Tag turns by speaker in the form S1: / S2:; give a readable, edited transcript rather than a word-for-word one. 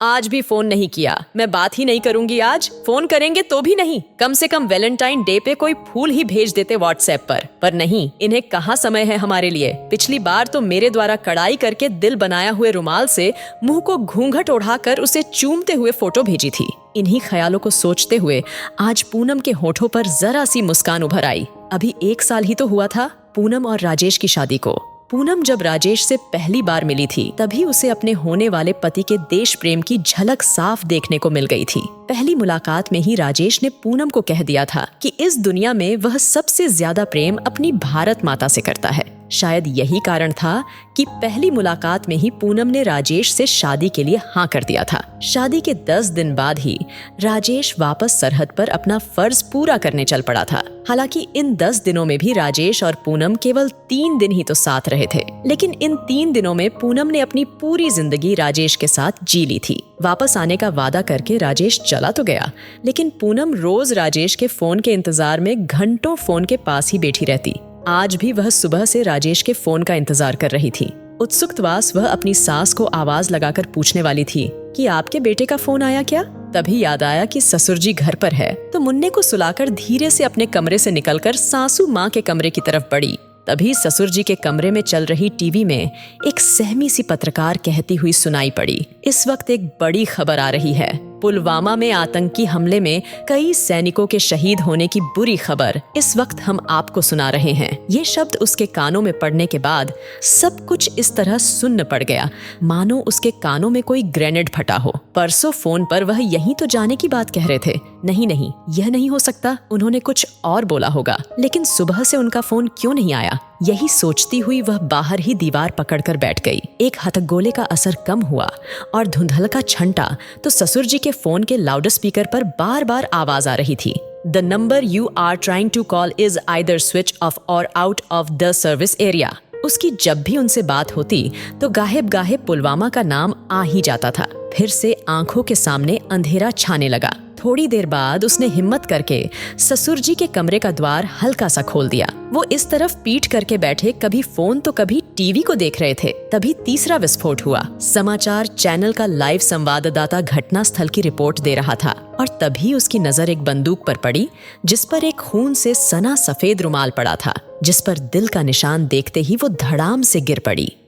S1: आज भी फोन नहीं किया। मैं बात ही नहीं करूंगी आज। फोन करेंगे तो भी नहीं। कम से कम वैलेंटाइन डे पे कोई फूल ही भेज देते व्हाट्सएप पर नहीं, इन्हें कहाँ समय है हमारे लिए। पिछली बार तो मेरे द्वारा कढ़ाई करके दिल बनाया हुए रुमाल से मुंह को घूंघट ओढ़ाकर उसे चूमते हुए फोटो भेजी थी। इन्हीं ख्यालों को सोचते हुए आज पूनम के होठों पर जरा सी मुस्कान उभर आई। अभी 1 साल ही तो हुआ था पूनम और राजेश की शादी को। पूनम जब राजेश से पहली बार मिली थी तभी उसे अपने होने वाले पति के देश प्रेम की झलक साफ देखने को मिल गई थी। पहली मुलाकात में ही राजेश ने पूनम को कह दिया था कि इस दुनिया में वह सबसे ज्यादा प्रेम अपनी भारत माता से करता है। शायद यही कारण था कि पहली मुलाकात में ही पूनम ने राजेश से शादी के लिए हाँ कर दिया था। शादी के 10 दिन बाद ही राजेश वापस सरहद पर अपना फर्ज पूरा करने चल पड़ा था। हालांकि इन 10 दिनों में भी राजेश और पूनम केवल 3 दिन ही तो साथ रहे थे, लेकिन इन 3 दिनों में पूनम ने अपनी पूरी जिंदगी राजेश के साथ जी ली थी। वापस आने का वादा करके राजेश चला तो गया, लेकिन पूनम रोज राजेश के फोन के इंतजार में घंटों फोन के पास ही बैठी रहती। आज भी वह सुबह से राजेश के फोन का इंतजार कर रही थी। उत्सुकतावश वह अपनी सास को आवाज लगाकर पूछने वाली थी कि आपके बेटे का फोन आया क्या। तभी याद आया कि ससुर जी घर पर है, तो मुन्ने को सुलाकर धीरे से अपने कमरे से निकलकर सासू माँ के कमरे की तरफ बढ़ी। तभी ससुर जी के कमरे में चल रही टीवी में एक सहमी सी पत्रकार कहती हुई सुनाई पड़ी, इस वक्त एक बड़ी खबर आ रही है। पुलवामा में आतंकी हमले में कई सैनिकों के शहीद होने की बुरी खबर इस वक्त हम आपको सुना रहे हैं। ये शब्द उसके कानों में पड़ने के बाद सब कुछ इस तरह सुन्न पड़ गया, मानो उसके कानों में कोई ग्रेनेड फटा हो। परसों फोन पर वह यहीं तो जाने की बात कह रहे थे। नहीं, यह नहीं हो सकता, उन्होंने कुछ और बोला होगा। लेकिन सुबह से उनका फोन क्यों नहीं आया? यही सोचती हुई वह बाहर ही दीवार पकड़कर बैठ गई। एक हथगोले का असर कम हुआ और धुंधल का छंटा तो ससुर जी के फोन के लाउड स्पीकर पर बार बार आवाज आ रही थी, the number you are trying to call is either switch off और out of the service area. उसकी जब भी उनसे बात होती तो गाहे पुलवामा का नाम आ ही जाता था। फिर से आंखों के सामने अंधेरा छाने लगा। थोड़ी देर बाद उसने हिम्मत करके ससुर जी के कमरे का द्वार हल्का सा खोल दिया। वो इस तरफ पीठ करके बैठे कभी फोन तो कभी टीवी को देख रहे थे। तभी तीसरा विस्फोट हुआ। समाचार चैनल का लाइव संवाददाता घटनास्थल की रिपोर्ट दे रहा था और तभी उसकी नजर एक बंदूक पर पड़ी जिस पर एक खून से सना सफेद रुमाल पड़ा था, जिस पर दिल का निशान देखते ही वो धड़ाम से गिर पड़ी।